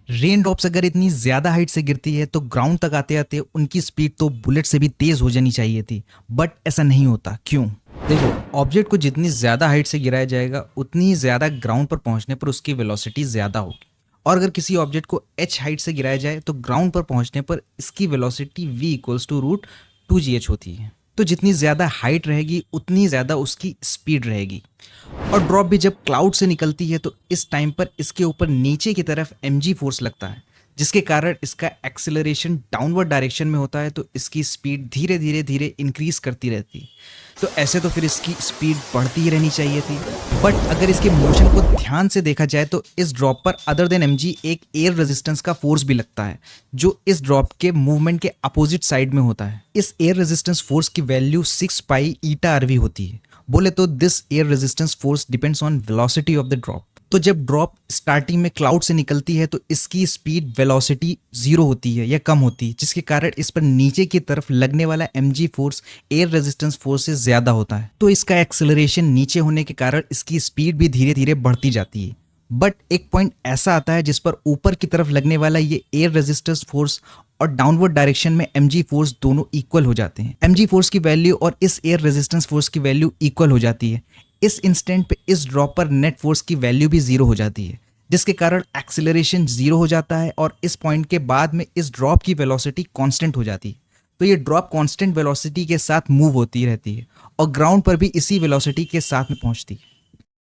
Rain drops अगर इतनी ज़्यादा हाइट से गिरती है तो ग्राउंड तक आते आते उनकी स्पीड तो बुलेट से भी तेज़ हो जानी चाहिए थी, बट ऐसा नहीं होता। क्यों? देखो, ऑब्जेक्ट को जितनी ज़्यादा हाइट से गिराया जाएगा उतनी ज़्यादा ग्राउंड पर पहुंचने पर उसकी वेलोसिटी ज़्यादा होगी। और अगर किसी ऑब्जेक्ट को h हाइट से गिराया जाए तो ग्राउंड पर पहुंचने पर इसकी velocity v equals to root 2gh होती है। तो जितनी ज़्यादा हाइट रहेगी उतनी ज़्यादा उसकी स्पीड रहेगी। और ड्रॉप भी जब क्लाउड से निकलती है तो इस टाइम पर इसके ऊपर नीचे की तरफ mg फोर्स लगता है, जिसके कारण इसका एक्सेलरेशन डाउनवर्ड डायरेक्शन में होता है, तो इसकी स्पीड धीरे धीरे धीरे इंक्रीज करती रहती है। तो ऐसे तो फिर इसकी स्पीड बढ़ती ही रहनी चाहिए थी। बट अगर इसके मोशन को ध्यान से देखा जाए तो इस ड्रॉप पर अदर देन mg एक एयर रेजिस्टेंस का फोर्स भी लगता है, जो इस ड्रॉप के मूवमेंट के अपोजिट साइड में होता है। इस एयर रेजिस्टेंस फोर्स की वैल्यू 6 पाई ईटा आरवी होती है। बोले तो this air resistance force depends on velocity of the drop. तो जब ड्रॉप स्टार्टिंग में क्लाउड से निकलती है तो इसकी स्पीड वेलोसिटी जीरो होती है या कम होती है, जिसके कारण इस पर नीचे की तरफ लगने वाला mg force air resistance force से ज्यादा होता है। तो इसका एक्सेलरेशन नीचे होने के कारण इसकी स्पीड भी धीरे धीरे बढ़ती जाती है। बट एक पॉइंट ऐसा आता है जिस पर ऊपर की तरफ लगने वाला ये एयर रेजिस्टेंस फोर्स और डाउनवर्ड डायरेक्शन में mg फोर्स दोनों इक्वल हो जाते हैं। mg फोर्स की वैल्यू और इस एयर रेजिस्टेंस फोर्स की वैल्यू इक्वल हो जाती है। इस इंस्टेंट पे इस ड्रॉप पर नेट फोर्स की वैल्यू भी जीरो हो जाती है, जिसके कारण एक्सीलरेशन जीरो हो जाता है और इस पॉइंट के बाद में इस ड्रॉप की वेलोसिटी कांस्टेंट हो जाती है। तो ये ड्रॉप कांस्टेंट वेलोसिटी के साथ मूव होती रहती है और ग्राउंड पर भी इसी वेलोसिटी के साथ में पहुंचती है।